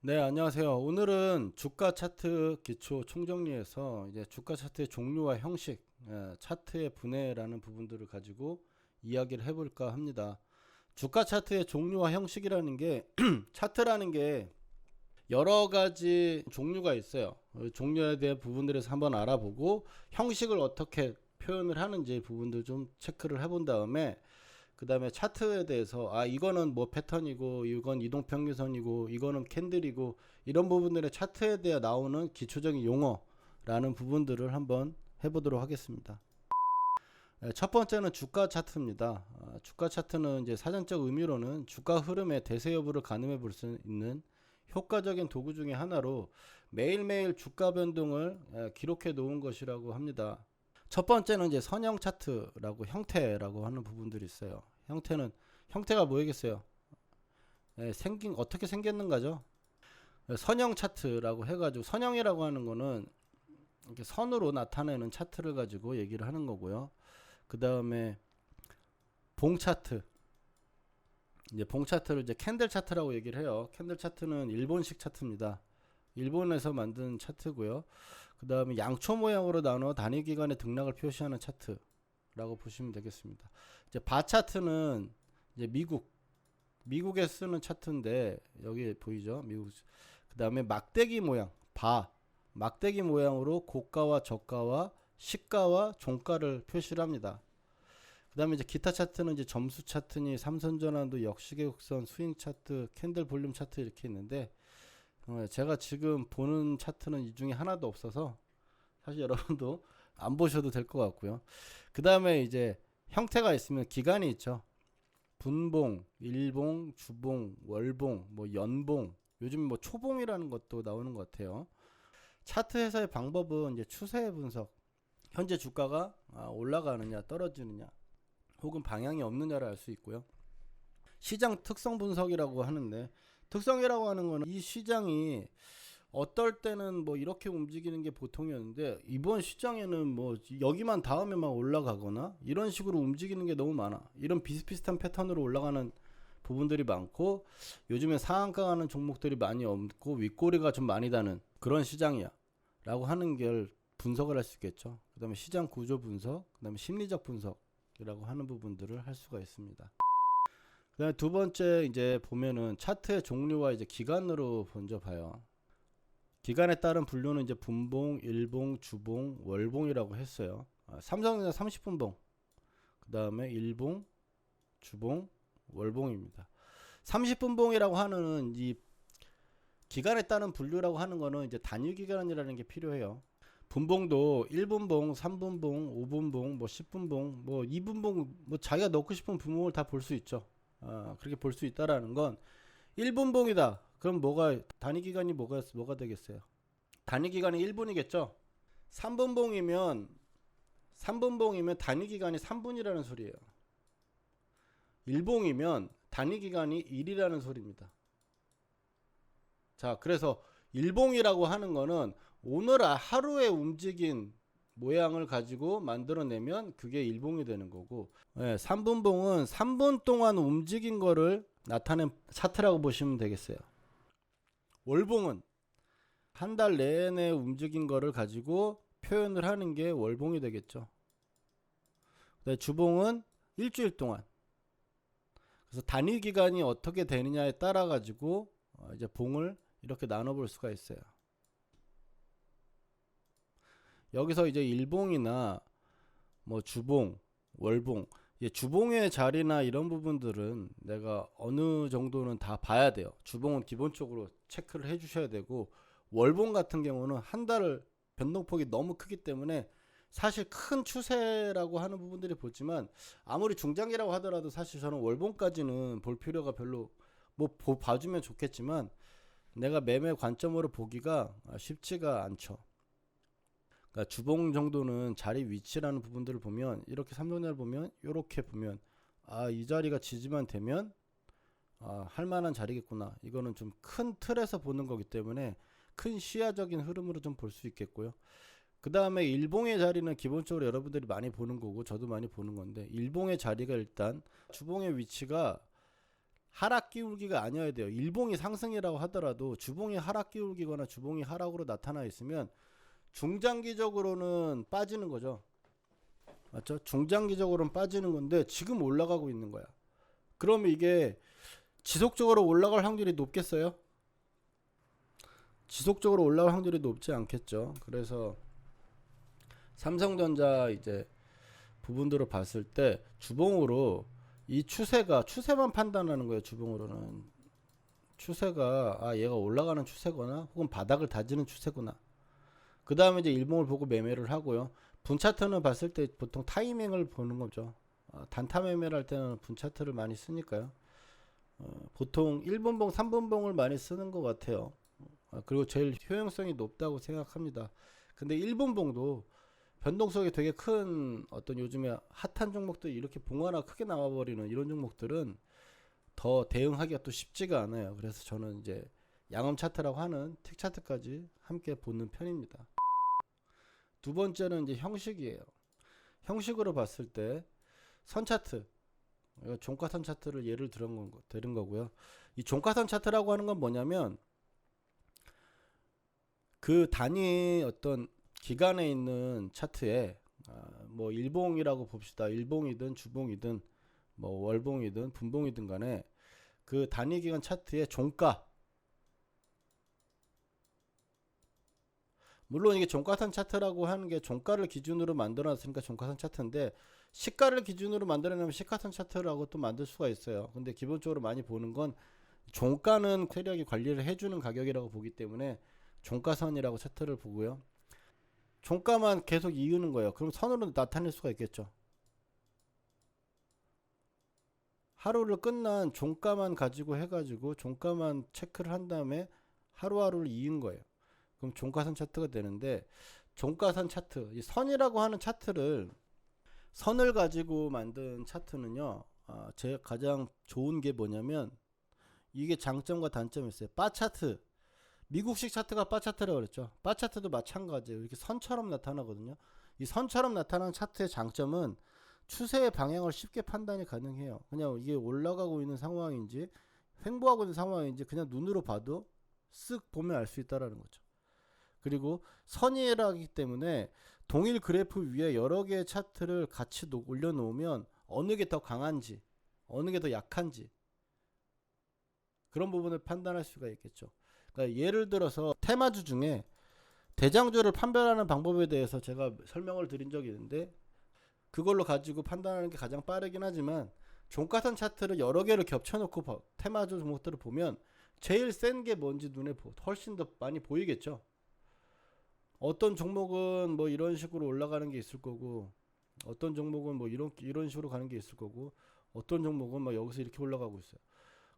네, 안녕하세요. 오늘은 주가 차트 기초 총정리에서 이제 주가 차트의 종류와 형식, 차트의 분해라는 부분들을 가지고 이야기를 해볼까 합니다. 주가 차트의 종류와 형식이라는 게 차트라는 게 여러 가지 종류가 있어요. 종류에 대한 부분들에서 한번 알아보고 형식을 어떻게 표현을 하는지 부분들 좀 체크를 해본 다음에 그 다음에 차트에 대해서 이거는 뭐 패턴이고 이건 이동평균선이고 이거는 캔들이고 이런 부분들의 차트에 대해 나오는 기초적인 용어라는 부분들을 한번 해보도록 하겠습니다. 첫 번째는 주가 차트입니다. 주가 차트는 이제 사전적 의미로는 주가 흐름의 대세 여부를 가늠해 볼 수 있는 효과적인 도구 중에 하나로 매일매일 주가 변동을 기록해 놓은 것이라고 합니다. 첫 번째는 이제 선형 차트라고 형태라고 하는 부분들이 있어요. 형태가 뭐겠어요? 어떻게 생겼는가죠? 선형 차트라고 해가지고 선형이라고 하는 거는 이렇게 선으로 나타내는 차트를 가지고 얘기를 하는 거고요. 그 다음에 봉 차트. 이제 봉 차트를 이제 캔들 차트라고 얘기를 해요. 캔들 차트는 일본식 차트입니다. 일본에서 만든 차트고요. 그 다음에 양초 모양으로 나눠 단위 기간의 등락을 표시하는 차트라고 보시면 되겠습니다. 이제 바 차트는 이제 미국에 쓰는 차트인데 여기 보이죠? 미국. 그 다음에 막대기 모양 막대기 모양으로 고가와 저가와 시가와 종가를 표시를 합니다. 그 다음에 이제 기타 차트는 이제 점수 차트니 삼선 전환도 역시계 곡선 스윙 차트 캔들 볼륨 차트 이렇게 있는데 제가 지금 보는 차트는 이 중에 하나도 없어서 사실 여러분도 안 보셔도 될 것 같고요. 그 다음에 이제 형태가 있으면 기간이 있죠. 분봉, 일봉, 주봉, 월봉, 뭐 연봉, 요즘 뭐 초봉이라는 것도 나오는 것 같아요. 차트 해석의 방법은 이제 추세 분석, 현재 주가가 올라가느냐 떨어지느냐 혹은 방향이 없느냐를 알 수 있고요. 시장 특성 분석이라고 하는데, 특성이라고 하는 거는 이 시장이 어떨 때는 뭐 이렇게 움직이는 게 보통이었는데 이번 시장에는 뭐 여기만 닿으면 막 올라가거나 이런 식으로 움직이는 게 너무 많아. 이런 비슷비슷한 패턴으로 올라가는 부분들이 많고 요즘에 상한가 가는 종목들이 많이 없고 윗꼬리가 좀 많이 다는 그런 시장이야 라고 하는 걸 분석을 할 수 있겠죠. 그 다음에 시장 구조 분석, 그 다음에 심리적 분석이라고 하는 부분들을 할 수가 있습니다. 그 다음에 두 번째 이제 보면은 차트의 종류와 이제 기간으로 먼저 봐요. 기간에 따른 분류는 이제 분봉, 일봉, 주봉, 월봉이라고 했어요. 삼성전자 30분봉, 그 다음에 일봉, 주봉, 월봉입니다. 30분봉이라고 하는 이 기간에 따른 분류라고 하는 거는 이제 단위 기간이라는 게 필요해요. 분봉도 1분봉, 3분봉, 5분봉, 뭐 10분봉, 뭐 2분봉, 뭐 자기가 넣고 싶은 분봉을 다 볼 수 있죠. 그렇게 볼 수 있다라는 건 1분봉이다. 그럼 단위 기간이 뭐가 되겠어요? 단위 기간이 1분이겠죠? 3분봉이면 단위 기간이 3분이라는 소리예요. 1봉이면 단위 기간이 1이라는 소리입니다. 자, 그래서 일봉이라고 하는 거는 오늘 하루에 움직인 모양을 가지고 만들어내면 그게 일봉이 되는 거고, 3분봉은 3분 동안 움직인 거를 나타낸 차트라고 보시면 되겠어요. 월봉은 한 달 내내 움직인 거를 가지고 표현을 하는 게 월봉이 되겠죠. 주봉은 일주일 동안. 그래서 단위 기간이 어떻게 되느냐에 따라 가지고 이제 봉을 이렇게 나눠볼 수가 있어요. 여기서 이제 일봉이나 뭐 주봉, 월봉, 주봉의 자리나 이런 부분들은 내가 어느 정도는 다 봐야 돼요. 주봉은 기본적으로 체크를 해 주셔야 되고, 월봉 같은 경우는 한 달 변동폭이 너무 크기 때문에 사실 큰 추세라고 하는 부분들이 보지만 아무리 중장기라고 하더라도 사실 저는 월봉까지는 볼 필요가 별로 봐주면 좋겠지만 내가 매매 관점으로 보기가 쉽지가 않죠. 그러니까 주봉 정도는 자리 위치라는 부분들을 보면 이렇게 삼성전자를 보면 이렇게 보면 이 자리가 지지만 되면 할 만한 자리겠구나. 이거는 좀 큰 틀에서 보는 거기 때문에 큰 시야적인 흐름으로 좀 볼 수 있겠고요. 그 다음에 일봉의 자리는 기본적으로 여러분들이 많이 보는 거고 저도 많이 보는 건데, 일봉의 자리가 일단 주봉의 위치가 하락 기울기가 아니어야 돼요. 일봉이 상승이라고 하더라도 주봉이 하락 기울기거나 주봉이 하락으로 나타나 있으면 중장기적으로는 빠지는 거죠. 맞죠? 중장기적으로는 빠지는 건데 지금 올라가고 있는 거야. 그러면 이게 지속적으로 올라갈 확률이 높겠어요? 지속적으로 올라갈 확률이 높지 않겠죠. 그래서 삼성전자 이제 부분들을 봤을 때 주봉으로 이 추세만 판단하는 거예요. 주봉으로는 추세가 얘가 올라가는 추세거나 혹은 바닥을 다지는 추세구나. 그 다음에 이제 일봉을 보고 매매를 하고요. 분차트는 봤을 때 보통 타이밍을 보는 거죠. 단타 매매를 할 때는 분차트를 많이 쓰니까요. 보통 1분봉, 3분봉을 많이 쓰는 것 같아요. 그리고 제일 효용성이 높다고 생각합니다. 근데 1분봉도 변동성이 되게 큰 어떤 요즘에 핫한 종목들이 이렇게 봉 하나 크게 나와버리는 이런 종목들은 더 대응하기가 또 쉽지가 않아요. 그래서 저는 이제 양âm 차트라고 하는 틱 차트까지 함께 보는 편입니다. 두 번째는 이제 형식이에요. 형식으로 봤을 때 선 차트, 종가선 차트를 예를 들은 거고요. 이 종가선 차트라고 하는 건 뭐냐면 그 단위 어떤 기간에 있는 차트에 뭐 일봉이라고 봅시다. 일봉이든 주봉이든 뭐 월봉이든 분봉이든 간에 그 단위 기간 차트의 종가, 물론 이게 종가선 차트라고 하는 게 종가를 기준으로 만들어놨으니까 종가선 차트인데, 시가를 기준으로 만들어내면 시가선 차트라고 또 만들 수가 있어요. 근데 기본적으로 많이 보는 건 종가는 세력이 관리를 해주는 가격이라고 보기 때문에 종가선이라고 차트를 보고요. 종가만 계속 이으는 거예요. 그럼 선으로 나타낼 수가 있겠죠. 하루를 끝난 종가만 가지고 해가지고 종가만 체크를 한 다음에 하루하루를 이은 거예요. 그럼 종가선 차트가 되는데, 종가선 차트, 이 선이라고 하는 차트를 선을 가지고 만든 차트는요, 제 가장 좋은 게 뭐냐면 이게 장점과 단점이 있어요. 바 차트, 미국식 차트가 바 차트라고 그랬죠. 바 차트도 마찬가지예요. 이렇게 선처럼 나타나거든요. 이 선처럼 나타나는 차트의 장점은 추세의 방향을 쉽게 판단이 가능해요. 그냥 이게 올라가고 있는 상황인지 횡보하고 있는 상황인지 그냥 눈으로 봐도 쓱 보면 알 수 있다라는 거죠. 그리고 선이라기 때문에 동일 그래프 위에 여러 개의 차트를 같이 올려놓으면 어느 게 더 강한지 어느 게 더 약한지 그런 부분을 판단할 수가 있겠죠. 그러니까 예를 들어서 테마주 중에 대장주를 판별하는 방법에 대해서 제가 설명을 드린 적이 있는데, 그걸로 가지고 판단하는 게 가장 빠르긴 하지만 종가선 차트를 여러 개를 겹쳐놓고 테마주 종목들을 보면 제일 센 게 뭔지 눈에 훨씬 더 많이 보이겠죠. 어떤 종목은 뭐 이런 식으로 올라가는 게 있을 거고, 어떤 종목은 뭐 이런 식으로 가는 게 있을 거고, 어떤 종목은 막 여기서 이렇게 올라가고 있어요.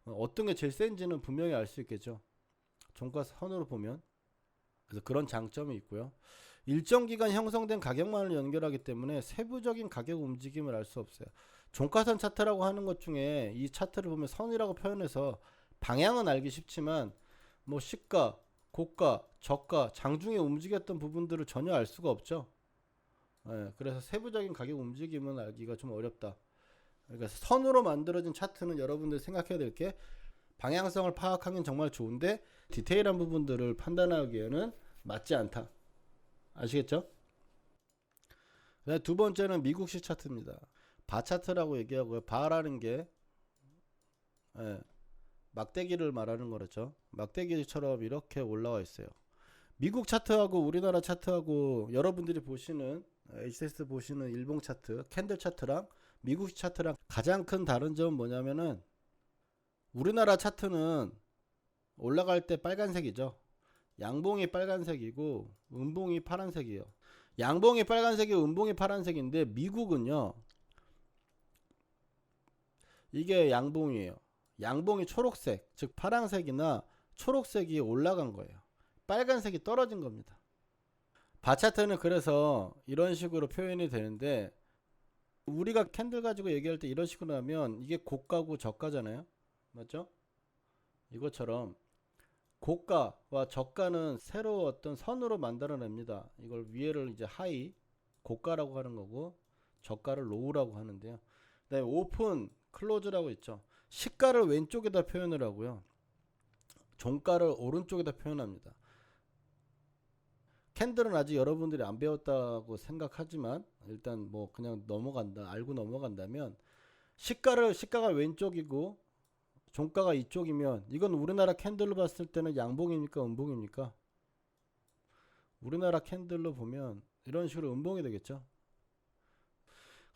어떤 게 제일 센지는 분명히 알 수 있겠죠. 종가선으로 보면. 그래서 그런 장점이 있고요. 일정 기간 형성된 가격만을 연결하기 때문에 세부적인 가격 움직임을 알 수 없어요. 종가선 차트라고 하는 것 중에 이 차트를 보면 선이라고 표현해서 방향은 알기 쉽지만 뭐 시가, 고가, 저가, 장중에 움직였던 부분들을 전혀 알 수가 없죠. 그래서 세부적인 가격 움직임은 알기가 좀 어렵다. 그러니까 선으로 만들어진 차트는 여러분들 생각해야 될 게, 방향성을 파악하기는 정말 좋은데 디테일한 부분들을 판단하기에는 맞지 않다. 아시겠죠? 두 번째는 미국식 차트입니다. 바 차트라고 얘기하고요. 바라는 게 막대기를 말하는 거죠. 막대기처럼 이렇게 올라와 있어요. 미국 차트하고 우리나라 차트하고 여러분들이 보시는 HSS 보시는 일봉 차트, 캔들 차트랑 미국 차트랑 가장 큰 다른 점은 뭐냐면은, 우리나라 차트는 올라갈 때 빨간색이죠. 양봉이 빨간색이고 음봉이 파란색이에요. 양봉이 빨간색이고 음봉이 파란색인데 미국은요, 이게 양봉이에요. 양봉이 초록색, 즉 파란색이나 초록색이 올라간 거예요. 빨간색이 떨어진 겁니다. 바차트는 그래서 이런 식으로 표현이 되는데, 우리가 캔들 가지고 얘기할 때 이런 식으로 하면 이게 고가고 저가잖아요. 맞죠? 이것처럼 고가와 저가는 새로 어떤 선으로 만들어냅니다. 이걸 위에를 이제 하이, 고가라고 하는 거고 저가를 로우라고 하는데요. 그다음에 오픈, 클로즈라고 있죠. 시가를 왼쪽에다 표현을 하고요. 종가를 오른쪽에다 표현합니다. 캔들은 아직 여러분들이 안 배웠다고 생각하지만 일단 뭐 그냥 알고 넘어간다면 시가가 왼쪽이고 종가가 이쪽이면 이건 우리나라 캔들로 봤을 때는 양봉입니까 음봉입니까? 우리나라 캔들로 보면 이런 식으로 음봉이 되겠죠.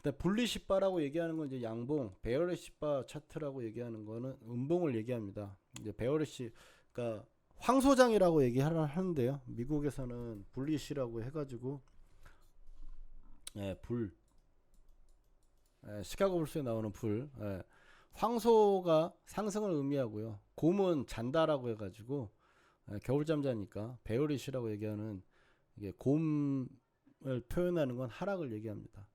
근데 불리시 바라고 얘기하는 건 이제 양봉, 베어리시 바 차트라고 얘기하는 거는 음봉을 얘기합니다. 이제 베어리시, 그러니까 황소장이라고 얘기하는데요. 미국에서는 불리시라고 해가지고 시카고 불스에 나오는 황소가 상승을 의미하고요. 곰은 잔다라고 해가지고 겨울잠 자니까 베어리시라고 얘기하는 이게 곰을 표현하는 건 하락을 얘기합니다.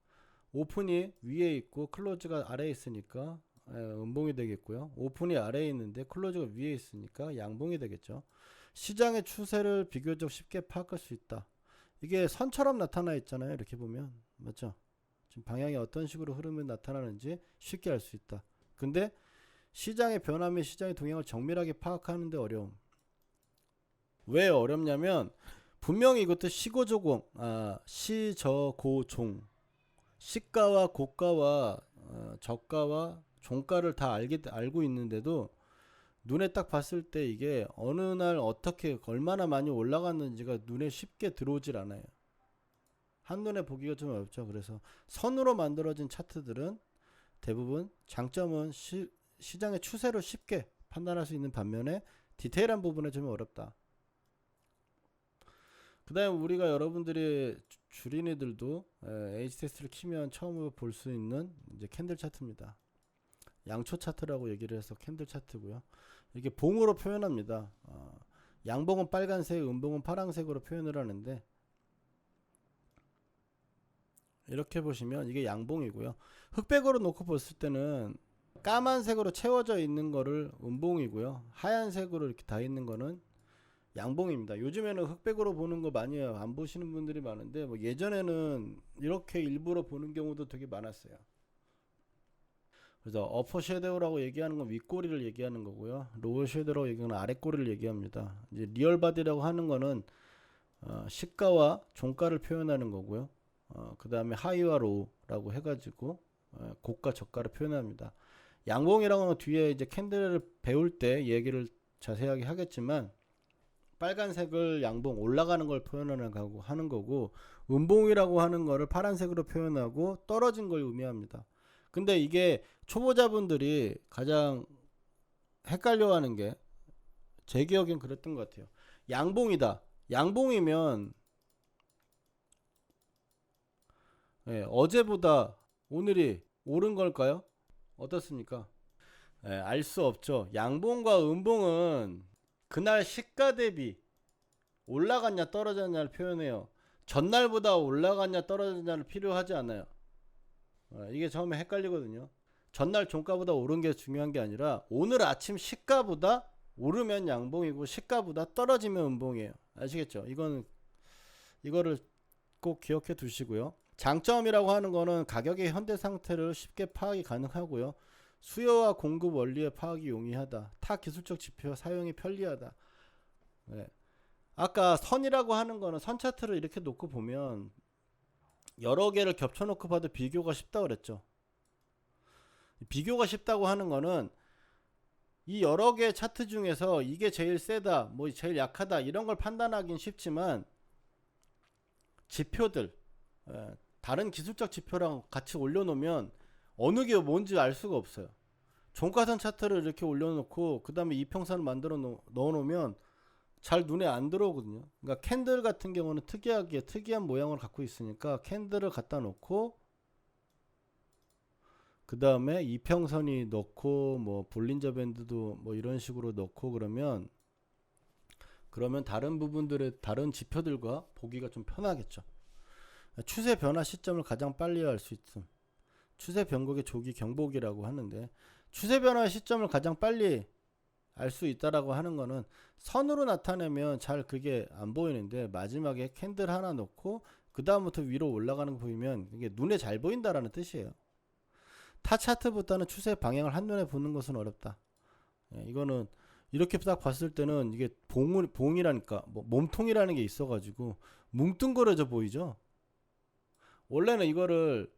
오픈이 위에 있고 클로즈가 아래에 있으니까 음봉이 되겠고요. 오픈이 아래에 있는데 클로즈가 위에 있으니까 양봉이 되겠죠. 시장의 추세를 비교적 쉽게 파악할 수 있다. 이게 선처럼 나타나 있잖아요. 이렇게 보면 맞죠? 지금 방향이 어떤 식으로 흐르면 나타나는지 쉽게 알 수 있다. 근데 시장의 변화 및 시장의 동향을 정밀하게 파악하는데 어려움. 왜 어렵냐면 분명히 이것도 시고조공, 시저고종, 시가와 고가와 저가와 종가를 다 알고 있는데도 눈에 딱 봤을 때 이게 어느 날 어떻게 얼마나 많이 올라갔는지가 눈에 쉽게 들어오질 않아요. 한눈에 보기가 좀 어렵죠. 그래서 선으로 만들어진 차트들은 대부분 장점은 시장의 추세로 쉽게 판단할 수 있는 반면에 디테일한 부분에 좀 어렵다. 그 다음에 우리가 여러분들이 주린이들도 H테스트를 키면 처음으로 볼 수 있는 이제 캔들 차트입니다. 양초 차트라고 얘기를 해서 캔들 차트고요. 이게 봉으로 표현합니다. 양봉은 빨간색, 음봉은 파란색으로 표현을 하는데 이렇게 보시면 이게 양봉이고요. 흑백으로 놓고 봤을 때는 까만색으로 채워져 있는 거를 음봉이고요. 하얀색으로 이렇게 다 있는 거는 양봉입니다. 요즘에는 흑백으로 보는 거 많이 안 보시는 분들이 많은데 뭐 예전에는 이렇게 일부러 보는 경우도 되게 많았어요. 그래서 어퍼 섀도우라고 얘기하는 건 윗꼬리를 얘기하는 거고요. 로어 섀도우라고 얘기하는 아랫꼬리를 얘기합니다. 이제 리얼 바디라고 하는 거는 시가와 종가를 표현하는 거고요. 그 다음에 하이와 로우라고 해가지고 고가 저가를 표현합니다. 양봉이라고 하면 뒤에 이제 캔들을 배울 때 얘기를 자세하게 하겠지만 빨간색을 양봉 올라가는 걸 하는 거고 음봉이라고 하는 거를 파란색으로 표현하고 떨어진 걸 의미합니다. 근데 이게 초보자분들이 가장 헷갈려하는 게 제 기억엔 그랬던 것 같아요. 양봉이다. 양봉이면 어제보다 오늘이 오른 걸까요? 어떻습니까? 알 수 없죠. 양봉과 음봉은 그날 시가 대비 올라갔냐 떨어졌냐를 표현해요. 전날보다 올라갔냐 떨어졌냐를 필요하지 않아요. 이게 처음에 헷갈리거든요. 전날 종가보다 오른 게 중요한 게 아니라 오늘 아침 시가보다 오르면 양봉이고 시가보다 떨어지면 음봉이에요. 아시겠죠? 이거를 꼭 기억해 두시고요. 장점이라고 하는 거는 가격의 현재 상태를 쉽게 파악이 가능하고요. 수요와 공급 원리의 파악이 용이하다. 타 기술적 지표 사용이 편리하다. 아까 선이라고 하는 거는 선 차트를 이렇게 놓고 보면 여러 개를 겹쳐 놓고 봐도 비교가 쉽다고 그랬죠. 비교가 쉽다고 하는 거는 이 여러 개 차트 중에서 이게 제일 세다, 뭐 제일 약하다 이런 걸 판단하긴 쉽지만 지표들 다른 기술적 지표랑 같이 올려놓으면 어느 게 뭔지 알 수가 없어요. 종가선 차트를 이렇게 올려놓고 그 다음에 이평선을 만들어 넣어놓으면 잘 눈에 안 들어오거든요. 그러니까 캔들 같은 경우는 특이한 모양을 갖고 있으니까 캔들을 갖다 놓고 그 다음에 이평선이 넣고 뭐 볼린저 밴드도 뭐 이런 식으로 넣고 그러면 다른 부분들의 다른 지표들과 보기가 좀 편하겠죠. 추세 변화 시점을 가장 빨리 알 수 있음. 추세 변곡의 조기 경보기라고 하는데 추세 변화 시점을 가장 빨리 알 수 있다라고 하는 거는 선으로 나타내면 잘 그게 안 보이는데 마지막에 캔들 하나 놓고 그 다음부터 위로 올라가는 거 보이면 이게 눈에 잘 보인다라는 뜻이에요. 타 차트보다는 추세 방향을 한눈에 보는 것은 어렵다. 이거는 이렇게 딱 봤을 때는 이게 봉이라니까 뭐 몸통이라는 게 있어가지고 뭉뚱그려져 보이죠. 원래는 이거를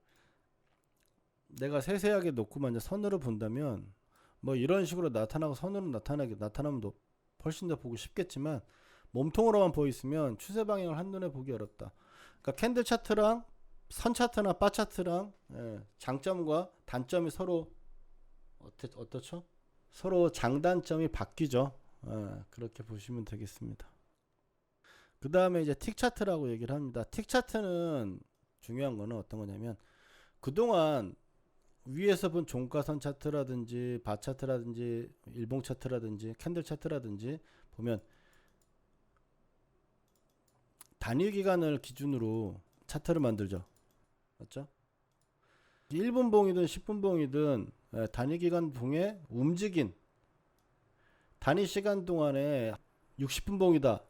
내가 세세하게 놓고만 이제 선으로 본다면 뭐 이런 식으로 나타나고 선으로 나타나면 훨씬 더 보기 쉽겠지만 몸통으로만 보이면 추세 방향을 한눈에 보기 어렵다. 그러니까 캔들 차트랑 선 차트나 바 차트랑 장점과 단점이 서로 어떻죠? 서로 장단점이 바뀌죠. 그렇게 보시면 되겠습니다. 그 다음에 이제 틱 차트라고 얘기를 합니다. 틱 차트는 중요한 거는 어떤 거냐면 그동안 위에서 본 종가선 차트라든지 바 차트라든지 일봉 차트라든지 캔들 차트라든지 보면 단위 기간을 기준으로 차트를 만들죠. 맞죠? 1분 봉이든 10분 봉이든 단위 기간 봉에 움직인 단위 시간 동안에 60분 봉이다.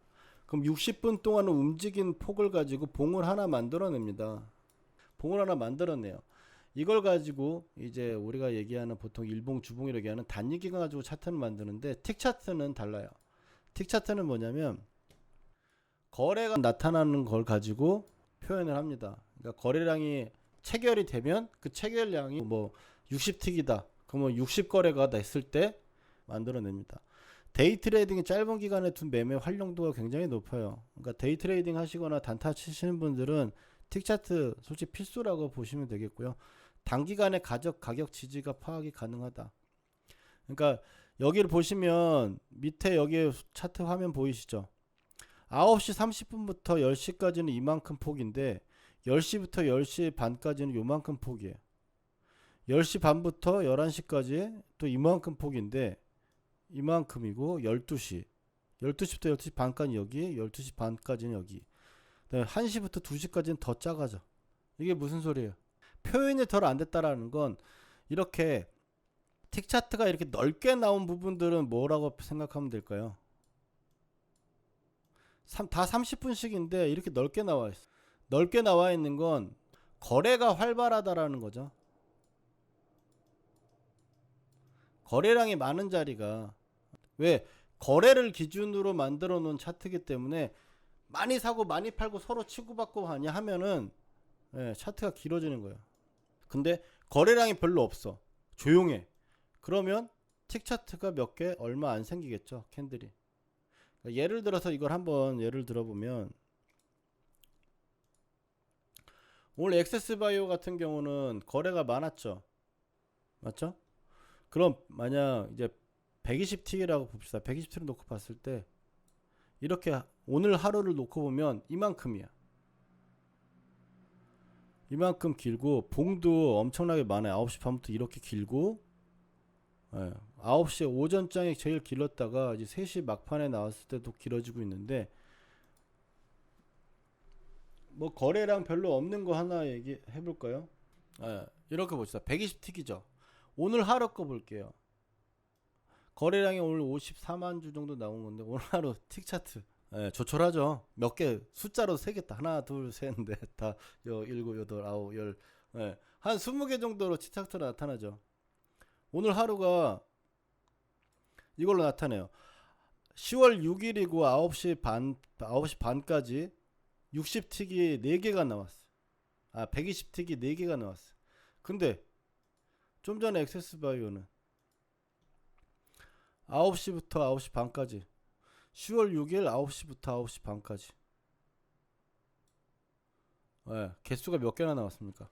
그럼 60분 동안은 움직인 폭을 가지고 봉을 하나 만들어냅니다. 봉을 하나 만들어내요. 이걸 가지고 이제 우리가 얘기하는 보통 일봉, 주봉이라고 얘기하는 단위 기간 가지고 차트를 만드는데 틱 차트는 달라요. 틱 차트는 뭐냐면 거래가 나타나는 걸 가지고 표현을 합니다. 그러니까 거래량이 체결이 되면 그 체결량이 뭐 60틱이다. 그러면 60거래가 됐을 때 만들어냅니다. 데이 트레이딩이 짧은 기간에 둔 매매 활용도가 굉장히 높아요. 그러니까 데이 트레이딩 하시거나 단타 치시는 분들은 틱 차트 솔직히 필수라고 보시면 되겠고요. 단기간에 가격 지지가 파악이 가능하다. 그러니까 여기를 보시면 밑에 여기 차트 화면 보이시죠? 9시 30분부터 10시까지는 이만큼 폭인데 10시부터 10시 반까지는 요만큼 폭이에요. 10시 반부터 11시까지 또 이만큼 폭인데 이만큼이고 12시부터 12시 반까지 여기 12시 반까지는 여기 1시부터 2시까지는 더 작아져. 이게 무슨 소리예요? 표현이 덜 안 됐다라는 건 이렇게 틱 차트가 이렇게 넓게 나온 부분들은 뭐라고 생각하면 될까요? 다 30분씩인데 이렇게 넓게 나와 있어. 넓게 나와 있는 건 거래가 활발하다라는 거죠. 거래량이 많은 자리가 왜 거래를 기준으로 만들어 놓은 차트이기 때문에 많이 사고 많이 팔고 서로 치고받고 하냐 하면은 차트가 길어지는 거예요. 근데 거래량이 별로 없어. 조용해. 그러면 틱 차트가 몇 개 얼마 안 생기겠죠. 캔들이. 그러니까 예를 들어서 이걸 한번 예를 들어보면 오늘 엑세스바이오 같은 경우는 거래가 많았죠. 맞죠? 그럼 만약 이제 120T라고 봅시다. 120T를 놓고 봤을 때 이렇게 오늘 하루를 놓고 보면 이만큼이야. 이만큼 길고 봉도 엄청나게 많아요. 9시 반부터 이렇게 길고 9시 오전장이 제일 길었다가 이제 3시 막판에 나왔을 때도 길어지고 있는데 뭐 거래량 별로 없는 거 하나 얘기해 볼까요? 이렇게 봅시다. 120틱이죠. 오늘 하루 거 볼게요. 거래량이 오늘 54만 주 정도 나온 건데 오늘 하루 틱 차트 조촐하죠. 몇 개 숫자로 세겠다. 하나, 둘, 셋, 넷, 다, 일곱, 여덟, 아홉, 열, 한 20개 정도로 틱 차트로 나타나죠. 오늘 하루가 이걸로 나타내요. 10월 6일이고 9시 반까지 60틱이 4개가 나왔어. 120틱이 4개가 나왔어. 근데 좀 전에 엑세스바이오는 9시부터 9시 반까지 10월 6일 9시부터 9시 반까지 개수가 몇 개나 나왔습니까?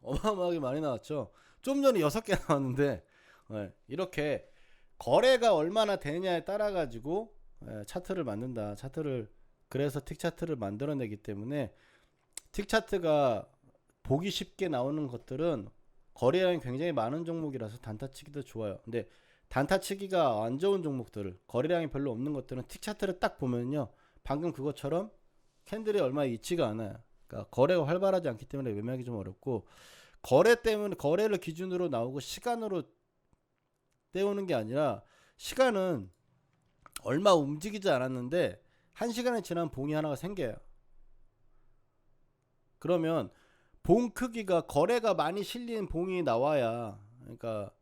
어마어마하게 많이 나왔죠. 좀 전에 6개 나왔는데 이렇게 거래가 얼마나 되느냐에 따라 가지고 차트를 만든다. 그래서 틱 차트를 만들어내기 때문에 틱 차트가 보기 쉽게 나오는 것들은 거래량이 굉장히 많은 종목이라서 단타치기도 좋아요. 근데 단타치기가 안 좋은 종목들을 거래량이 별로 없는 것들은 틱 차트를 딱 보면요, 방금 그것처럼 캔들이 얼마 있지가 않아요. 그러니까 거래가 활발하지 않기 때문에 매매하기 좀 어렵고, 거래를 기준으로 나오고 시간으로 때우는 게 아니라 시간은 얼마 움직이지 않았는데 1시간이 지나면 봉이 하나가 생겨요. 그러면 봉 크기가 거래가 많이 실린 봉이 나와야, 그러니까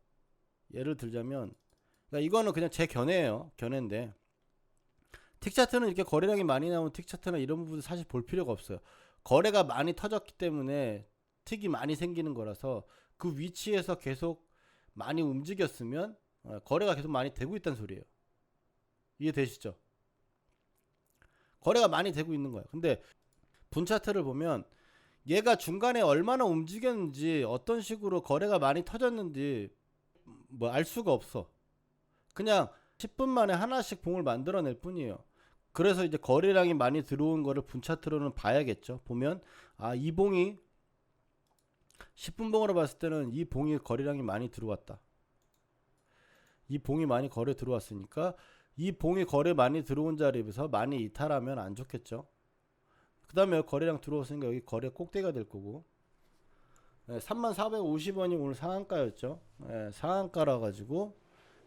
예를 들자면, 그러니까 이거는 그냥 제 견해예요. 견해인데 틱차트는 이렇게 거래량이 많이 나오는 틱차트나 이런 부분 사실 볼 필요가 없어요. 거래가 많이 터졌기 때문에 틱이 많이 생기는 거라서 그 위치에서 계속 많이 움직였으면 거래가 계속 많이 되고 있다는 소리예요. 이해되시죠? 거래가 많이 되고 있는 거예요. 근데 분차트를 보면 얘가 중간에 얼마나 움직였는지, 어떤 식으로 거래가 많이 터졌는지 뭐 알 수가 없어. 그냥 10분 만에 하나씩 봉을 만들어낼 뿐이에요. 그래서 이제 거래량이 많이 들어온 거를 분차트로는 봐야겠죠. 보면 이 봉이 10분 봉으로 봤을 때는 이 봉이 거래량이 많이 들어왔다. 이 봉이 많이 거래 들어왔으니까 이 봉이 거래 많이 들어온 자리에서 많이 이탈하면 안 좋겠죠. 그 다음에 거래량 들어왔으니까 여기 거래 꼭대기가 될 거고, 3450원이 오늘 상한가였죠. 상한가라 가지고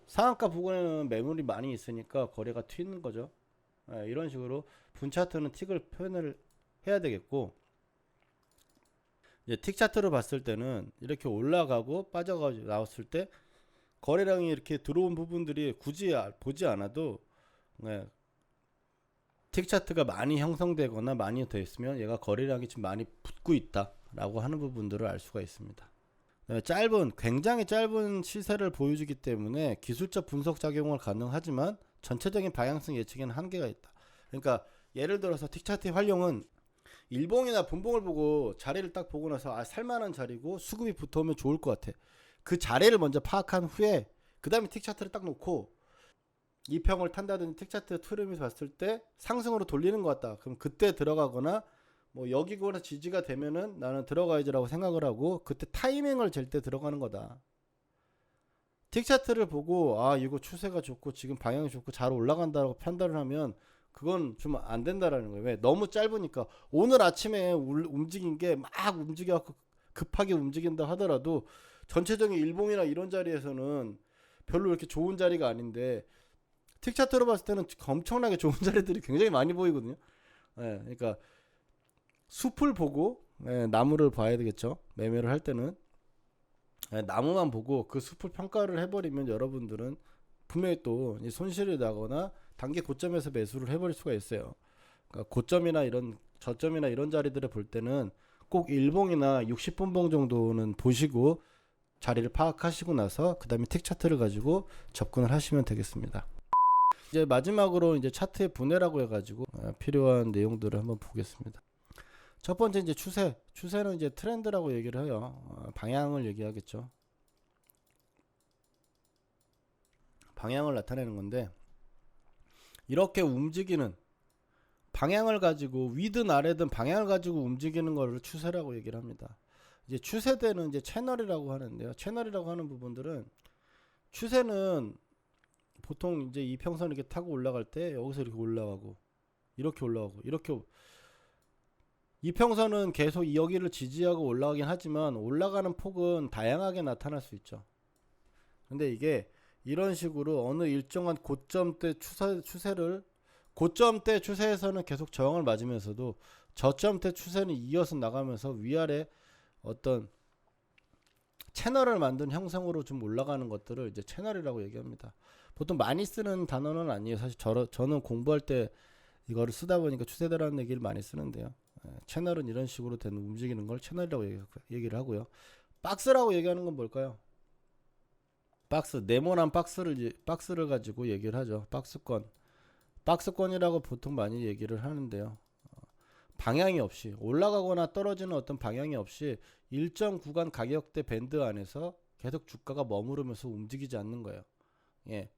상한가 부근에는 매물이 많이 있으니까 거래가 튀는 거죠. 이런 식으로 분차트는 틱을 표현을 해야 되겠고, 이제 틱 차트로 봤을 때는 이렇게 올라가고 빠져가지고 나왔을 때 거래량이 이렇게 들어온 부분들이 굳이 보지 않아도 틱 차트가 많이 형성되거나 많이 돼 있으면 얘가 거래량이 지금 많이 붙고 있다라고 하는 부분들을 알 수가 있습니다. 굉장히 짧은 시세를 보여주기 때문에 기술적 분석 작용을 가능하지만 전체적인 방향성 예측에는 한계가 있다. 그러니까 예를 들어서 틱 차트의 활용은 일봉이나 분봉을 보고 자리를 딱 보고 나서 살만한 자리고 수급이 붙어오면 좋을 것 같아. 그 자리를 먼저 파악한 후에 그 다음에 틱 차트를 딱 놓고 이평을 탄다든지 틱 차트 흐름이 봤을 때 상승으로 돌리는 것 같다. 그럼 그때 들어가거나 뭐 여기거나 지지가 되면은 나는 들어가야지라고 생각을 하고 그때 타이밍을 잴 때 들어가는 거다. 틱 차트를 보고 이거 추세가 좋고 지금 방향이 좋고 잘 올라간다라고 판단을 하면 그건 좀 안 된다라는 거예요. 왜? 너무 짧으니까. 오늘 아침에 움직인 게 막 움직여갖고 급하게 움직인다 하더라도 전체적인 일봉이나 이런 자리에서는 별로 이렇게 좋은 자리가 아닌데 틱 차트로 봤을 때는 엄청나게 좋은 자리들이 굉장히 많이 보이거든요. 그러니까 숲을 보고 나무를 봐야 되겠죠. 매매를 할 때는 나무만 보고 그 숲을 평가를 해버리면 여러분들은 분명히 또 손실이 나거나 단기 고점에서 매수를 해버릴 수가 있어요. 그러니까 고점이나 이런 저점이나 이런 자리들을 볼 때는 꼭 일봉이나 60분봉 정도는 보시고 자리를 파악하시고 나서 그 다음에 틱 차트를 가지고 접근을 하시면 되겠습니다. 이제 마지막으로 이제 차트의 분해라고 해가지고 필요한 내용들을 한번 보겠습니다. 첫 번째 이제 추세는 이제 트렌드라고 얘기를 해요. 방향을 얘기하겠죠. 방향을 나타내는 건데 이렇게 움직이는 방향을 가지고 위든 아래든 방향을 가지고 움직이는 거를 추세라고 얘기를 합니다. 이제 추세대는 이제 채널이라고 하는데요. 채널이라고 하는 부분들은 추세는 보통 이제 이평선 이렇게 타고 올라갈 때 여기서 이렇게 올라가고 이렇게 이평선은 계속 여기를 지지하고 올라가긴 하지만 올라가는 폭은 다양하게 나타날 수 있죠. 근데 이게 이런 식으로 어느 일정한 고점대 추세를 고점대 추세에서는 계속 저항을 맞으면서도 저점대 추세는 이어서 나가면서 위아래 어떤 채널을 만든 형성으로 좀 올라가는 것들을 이제 채널이라고 얘기합니다. 보통 많이 쓰는 단어는 아니에요. 사실 저는 공부할 때 이거를 쓰다 보니까 추세대라는 얘기를 많이 쓰는데요. 채널은 이런 식으로 되는 움직이는 걸 채널이라고 얘기를 하고요. 박스라고 얘기하는 건 뭘까요? 네모난 박스를 가지고 얘기를 하죠. 박스권이라고 보통 많이 얘기를 하는데요. 방향이 없이 올라가거나 떨어지는 어떤 방향이 없이 일정 구간 가격대 밴드 안에서 계속 주가가 머무르면서 움직이지 않는 거예요.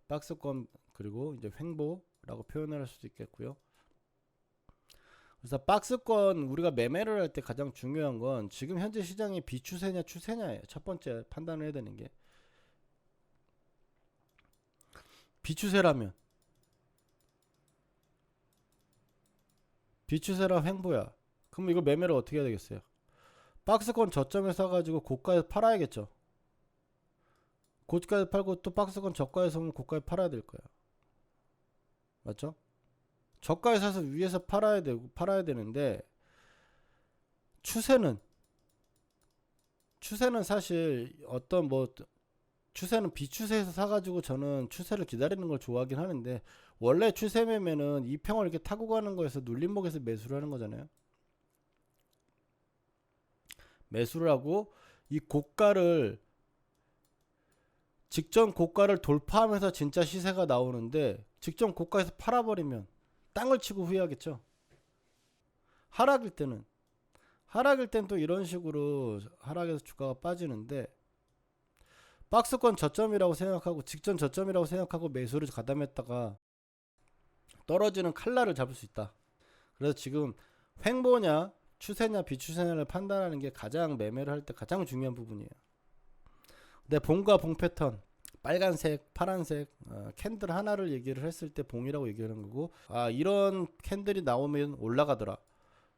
박스권 그리고 이제 횡보라고 표현을 할 수도 있겠고요. 그래서 박스권 우리가 매매를 할 때 가장 중요한 건 지금 현재 시장이 비추세냐 추세냐예요. 첫 번째 판단을 해야 되는 게 비추세라면 비추세라 횡보야. 그럼 이거 매매를 어떻게 해야 되겠어요? 박스권 저점에 사가지고 고가에서 팔아야겠죠. 고가에 팔고 또 박스권 저가에서 오면 고가에 팔아야 될 거야. 맞죠? 저가에 사서 위에서 팔아야 되는데 추세는 사실 어떤 뭐 추세는 비추세에서 사가지고 저는 추세를 기다리는 걸 좋아하긴 하는데 원래 추세 매매는 이 평을 이렇게 타고 가는 거에서 눌림목에서 매수를 하는 거잖아요. 매수를 하고 이 고가를 직전 고가를 돌파하면서 진짜 시세가 나오는데 직전 고가에서 팔아버리면 땅을 치고 후회하겠죠. 하락일 때는 또 이런 식으로 하락해서 주가가 빠지는데 박스권 저점이라고 생각하고 직전 저점이라고 생각하고 매수를 가담했다가 떨어지는 칼날을 잡을 수 있다. 그래서 지금 횡보냐 추세냐 비추세냐를 판단하는 게 가장 매매를 할 때 가장 중요한 부분이에요. 근데 봉과 봉 패턴 빨간색 파란색 캔들 하나를 얘기를 했을 때 봉이라고 얘기하는 거고 이런 캔들이 나오면 올라가더라.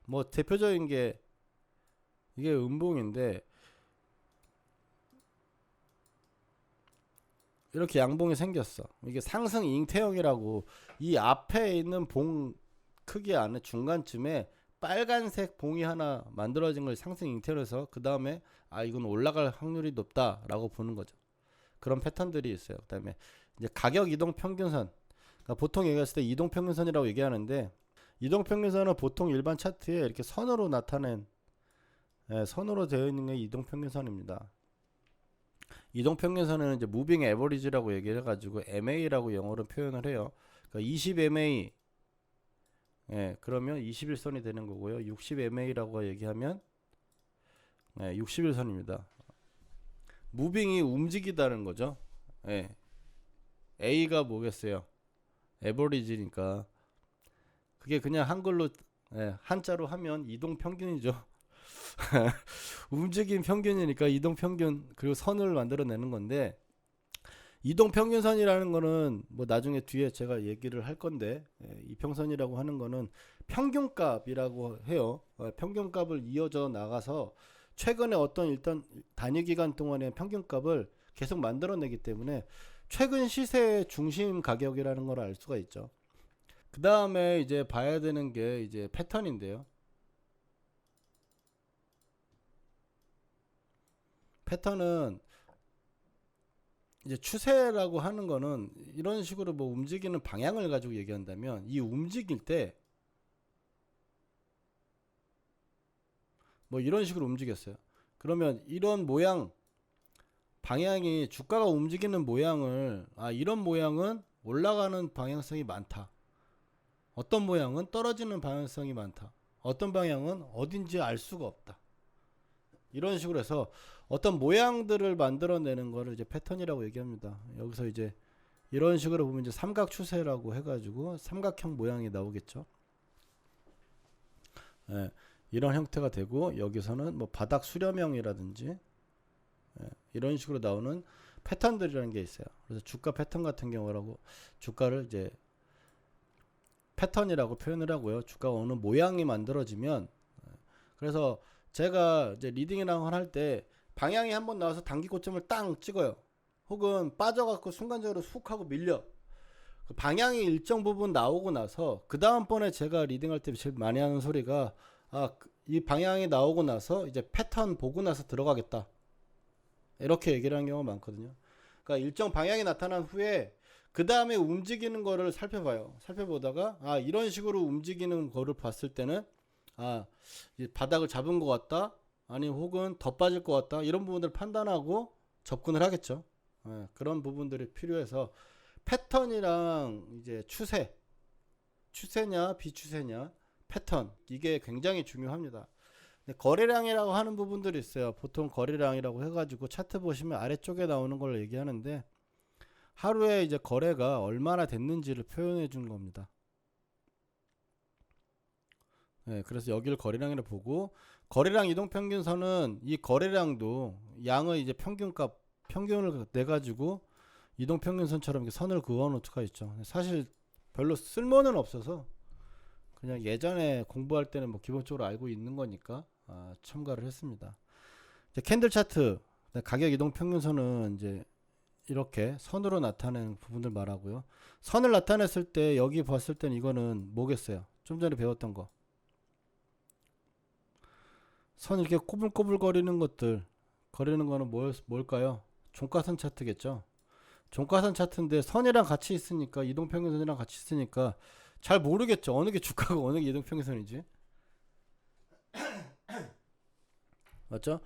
뭐 대표적인 게 이게 음봉인데 이렇게 양봉이 생겼어. 이게 상승 잉태형이라고 이 앞에 있는 봉 크기 안에 중간쯤에 빨간색 봉이 하나 만들어진 걸 상승 잉태로해서 그 다음에 이건 올라갈 확률이 높다라고 보는 거죠. 그런 패턴들이 있어요. 그다음에 이제 가격 이동 평균선. 그러니까 보통 얘기했을 때 이동 평균선이라고 얘기하는데 이동 평균선은 보통 일반 차트에 이렇게 선으로 나타낸 선으로 되어 있는 게 이동 평균선입니다. 이동 평균선은 이제 무빙 에버리지라고 얘기를 해가지고 MA라고 영어로 표현을 해요. 그러니까 20 MA 그러면 21선이 되는 거고요. 60 MA라고 얘기하면 61선입니다. 무빙이 움직이다는 거죠. A가 뭐겠어요? 에버리지니까 그게 그냥 한글로 한자로 하면 이동 평균이죠. 움직임 평균이니까 이동 평균 그리고 선을 만들어내는 건데 이동 평균선이라는 거는 뭐 나중에 뒤에 제가 얘기를 할 건데 이평선이라고 하는 거는 평균값이라고 해요. 평균값을 이어져 나가서 최근에 어떤 일단 단위 기간 동안의 평균값을 계속 만들어내기 때문에 최근 시세의 중심 가격이라는 걸 알 수가 있죠. 그 다음에 이제 봐야 되는 게 이제 패턴인데요. 패턴은 이제 추세라고 하는 거는 이런 식으로 뭐 움직이는 방향을 가지고 얘기한다면 이 움직일 때 뭐 이런 식으로 움직였어요. 그러면 이런 모양 방향이 주가가 움직이는 모양을 이런 모양은 올라가는 방향성이 많다. 어떤 모양은 떨어지는 방향성이 많다. 어떤 방향은 어딘지 알 수가 없다. 이런 식으로 해서 어떤 모양들을 만들어내는 거를 이제 패턴이라고 얘기합니다. 여기서 이제 이런 식으로 보면 이제 삼각 추세라고 해가지고 삼각형 모양이 나오겠죠. 이런 형태가 되고 여기서는 뭐 바닥 수렴형이라든지 이런 식으로 나오는 패턴들이라는 게 있어요. 그래서 주가 패턴 같은 경우라고 주가를 이제 패턴이라고 표현을 하고요. 주가가 어느 모양이 만들어지면 그래서 제가 이제 리딩이랑 할 때 방향이 한번 나와서 단기 고점을 땅 찍어요. 혹은 빠져갖고 순간적으로 훅 하고 밀려. 그 방향이 일정 부분 나오고 나서 그 다음번에 제가 리딩할 때 제일 많이 하는 소리가 이 방향이 나오고 나서 이제 패턴 보고 나서 들어가겠다. 이렇게 얘기를 하는 경우가 많거든요. 그러니까 일정 방향이 나타난 후에 그 다음에 움직이는 거를 살펴봐요. 살펴보다가 이런 식으로 움직이는 거를 봤을 때는 이제 바닥을 잡은 것 같다. 아니 혹은 더 빠질 것 같다. 이런 부분들을 판단하고 접근을 하겠죠. 그런 부분들이 필요해서 패턴이랑 이제 추세냐 비추세냐 패턴 이게 굉장히 중요합니다. 거래량이라고 하는 부분들이 있어요. 보통 거래량이라고 해가지고 차트 보시면 아래쪽에 나오는 걸 얘기하는데 하루에 이제 거래가 얼마나 됐는지를 표현해 준 겁니다. 그래서 여기를 거래량이라 보고 거래량 이동평균선은 이 거래량도 양의 이제 평균을 내가지고 이동평균선처럼 이렇게 선을 그어놓을 수가 있죠. 사실 별로 쓸모는 없어서 그냥 예전에 공부할 때는 뭐 기본적으로 알고 있는 거니까 첨가를 했습니다. 이제 캔들 차트 가격 이동 평균선은 이제 이렇게 선으로 나타내는 부분들 말하고요. 선을 나타냈을 때 여기 봤을 때는 이거는 뭐겠어요? 좀 전에 배웠던 거. 선 이렇게 꼬불꼬불 거리는 것들 거리는 거는 뭘까요? 종가선 차트겠죠. 종가선 차트인데 선이랑 같이 있으니까 이동평균선이랑 같이 있으니까 잘 모르겠죠. 어느 게 주가고 어느 게 이동평균선인지. 맞죠?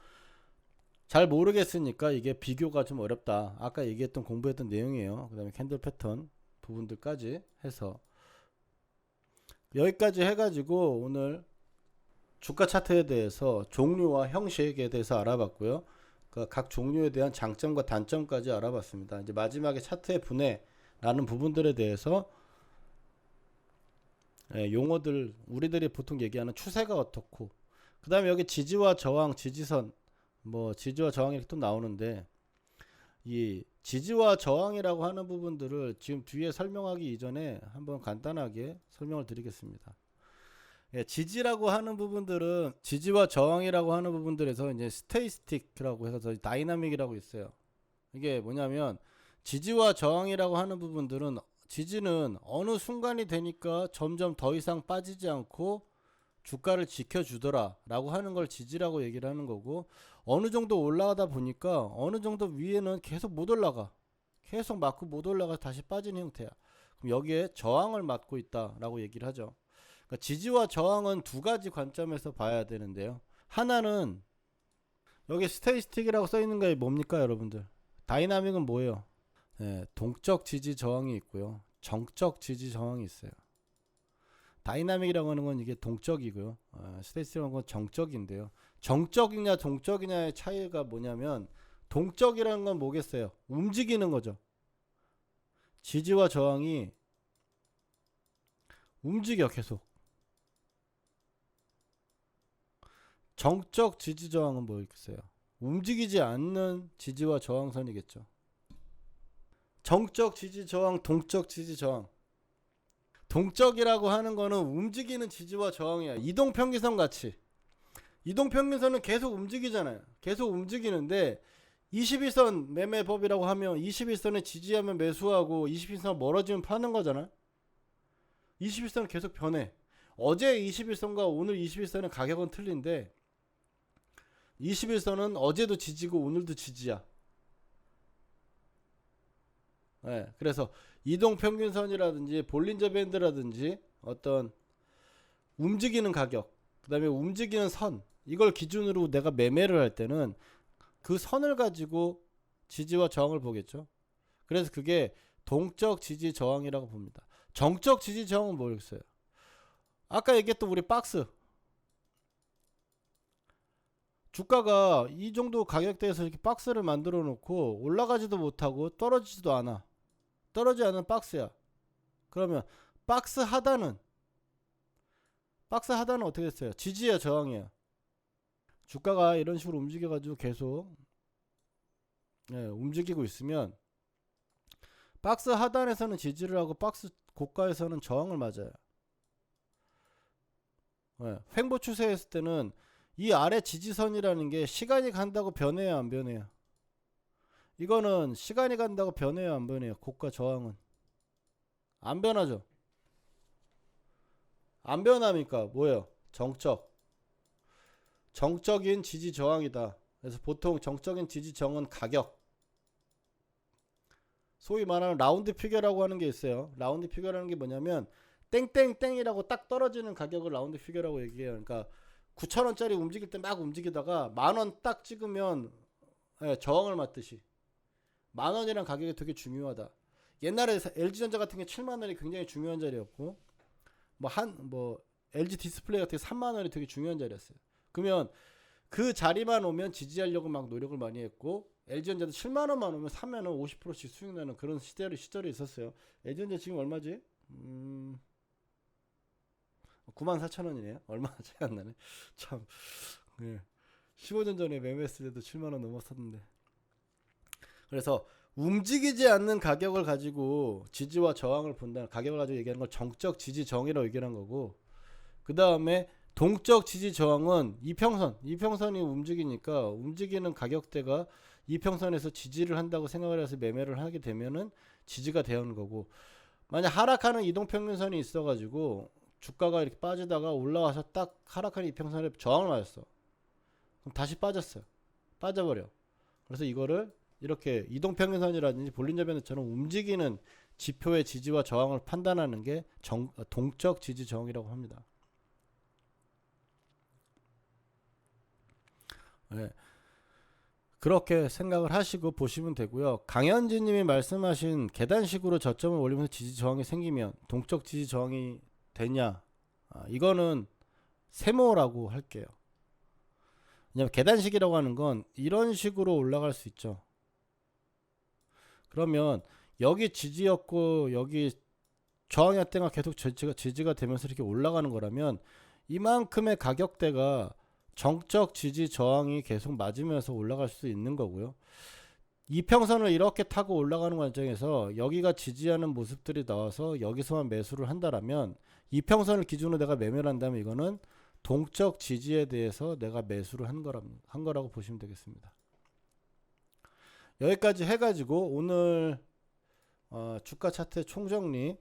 잘 모르겠으니까 이게 비교가 좀 어렵다. 아까 얘기했던 공부했던 내용이에요. 그 다음에 캔들 패턴 부분들까지 해서 여기까지 해가지고 오늘 주가 차트에 대해서 종류와 형식에 대해서 알아봤고요. 그러니까 각 종류에 대한 장점과 단점까지 알아봤습니다. 이제 마지막에 차트의 분해라는 부분들에 대해서 용어들 우리들이 보통 얘기하는 추세가 어떻고 그 다음에 여기 지지와 저항, 지지선 뭐 지지와 저항이 이렇게 또 나오는데 이 지지와 저항이라고 하는 부분들을 지금 뒤에 설명하기 이전에 한번 간단하게 설명을 드리겠습니다. 지지라고 하는 부분들은 지지와 저항이라고 하는 부분들에서 이제 스테이스틱이라고 해서 다이나믹이라고 있어요. 이게 뭐냐면 지지와 저항이라고 하는 부분들은 지지는 어느 순간이 되니까 점점 더 이상 빠지지 않고 주가를 지켜주더라 라고 하는 걸 지지라고 얘기를 하는 거고 어느 정도 올라가다 보니까 어느 정도 위에는 계속 못 올라가 계속 맞고 못 올라가 다시 빠지는 형태야. 그럼 여기에 저항을 맞고 있다 라고 얘기를 하죠. 그러니까 지지와 저항은 두 가지 관점에서 봐야 되는데요. 하나는 여기 스테이스틱이라고 써 있는 게 뭡니까 여러분들? 다이나믹은 뭐예요? 동적 지지 저항이 있고요. 정적 지지 저항이 있어요. 다이나믹이라고 하는 건 이게 동적이고요. 스테이스틱이라는 건 정적인데요. 정적이냐 동적이냐의 차이가 뭐냐면 동적이라는 건 뭐겠어요? 움직이는 거죠. 지지와 저항이 움직여 계속. 정적 지지 저항은 뭐겠어요? 움직이지 않는 지지와 저항선이겠죠. 정적 지지 저항, 동적 지지 저항. 동적이라고 하는 거는 움직이는 지지와 저항이야. 이동평균선 같이. 이동평균선은 계속 움직이잖아요. 계속 움직이는데 21선 매매법이라고 하면 21선에 지지하면 매수하고 21선 멀어지면 파는 거잖아. 21선은 계속 변해. 어제 21선과 오늘 21선의 가격은 틀린데 21선은 어제도 지지고 오늘도 지지야. 그래서 이동평균선이라든지 볼린저 밴드라든지 어떤 움직이는 가격 그 다음에 움직이는 선 이걸 기준으로 내가 매매를 할 때는 그 선을 가지고 지지와 저항을 보겠죠. 그래서 그게 동적 지지 저항이라고 봅니다. 정적 지지 저항은 뭐였어요? 아까 얘기했던 우리 박스 주가가 이 정도 가격대에서 이렇게 박스를 만들어 놓고 올라가지도 못하고 떨어지지도 않아. 떨어지지 않은 박스야. 그러면 박스 하단은 어떻게 됐어요? 지지야 저항이야. 주가가 이런 식으로 움직여가지고 계속 움직이고 있으면 박스 하단에서는 지지를 하고 박스 고가에서는 저항을 맞아요. 횡보 추세했을 때는 이 아래 지지선이라는 게 시간이 간다고 변해요 안 변해요? 이거는 시간이 간다고 변해요 안 변해요? 고가 저항은 안 변하죠. 안 변하니까 뭐예요? 정적인 지지 저항이다. 그래서 보통 정적인 지지 저항은 가격 소위 말하는 라운드 피겨라고 하는 게 있어요. 라운드 피겨라는 게 뭐냐면 땡땡땡이라고 딱 떨어지는 가격을 라운드 피겨라고 얘기해요. 그러니까 9,000원짜리 움직일 때 막 움직이다가 만원 딱 찍으면 저항을 맞듯이 만원이란 가격이 되게 중요하다. 옛날에 LG전자 같은 게 7만원이 굉장히 중요한 자리였고 뭐 LG 디스플레이 같은 게 3만원이 되게 중요한 자리였어요. 그러면 그 자리만 오면 지지하려고 막 노력을 많이 했고 LG전자도 7만원만 오면 사면은 50%씩 수익 나는 그런 시절이 있었어요. LG전자 지금 얼마지? 94,000원이네요. 얼마 차이 안 나네. 참. 15년 전에 매매했을 때도 7만원 넘었었는데. 그래서 움직이지 않는 가격을 가지고 지지와 저항을 본다는 가격을 가지고 얘기하는 걸 정적 지지 저항이라고 얘기하는 거고 그 다음에 동적 지지 저항은 이평선이 움직이니까 움직이는 가격대가 이평선에서 지지를 한다고 생각을 해서 매매를 하게 되면은 지지가 되는 거고, 만약 하락하는 이동평균선이 있어가지고 주가가 이렇게 빠지다가 올라와서 딱 하락하는 이평선에 저항을 맞았어. 그럼 다시 빠졌어요. 빠져버려. 그래서 이거를 이렇게 이동평균선이라든지 볼린저밴드처럼 움직이는 지표의 지지와 저항을 판단하는 게 동적 지지 저항이라고 합니다. 네. 그렇게 생각을 하시고 보시면 되고요. 강현진 님이 말씀하신 계단식으로 저점을 올리면서 지지 저항이 생기면 동적 지지 저항이 되냐? 이거는 세모라고 할게요. 왜냐면 계단식이라고 하는 건 이런 식으로 올라갈 수 있죠. 그러면 여기 지지였고 여기 저항이었다가 계속 지지가 되면서 이렇게 올라가는 거라면 이만큼의 가격대가 정적 지지 저항이 계속 맞으면서 올라갈 수 있는 거고요. 이평선을 이렇게 타고 올라가는 과정에서 여기가 지지하는 모습들이 나와서 여기서만 매수를 한다라면 이평선을 기준으로 내가 매매를 한다면 이거는 동적 지지에 대해서 내가 매수를 한 거라고 보시면 되겠습니다. 여기까지 해가지고 오늘 주가 차트의 총정리,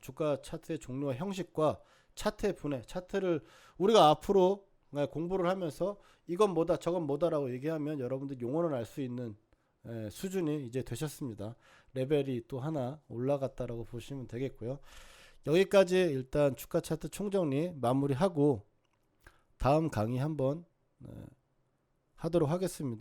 주가 차트의 종류와 형식과 차트의 분해, 차트를 우리가 앞으로 공부를 하면서 이건 뭐다 저건 뭐다라고 얘기하면 여러분들 용어를 알 수 있는 수준이 이제 되셨습니다. 레벨이 또 하나 올라갔다라고 보시면 되겠고요. 여기까지 일단 주가 차트 총정리 마무리하고 다음 강의 한번 하도록 하겠습니다.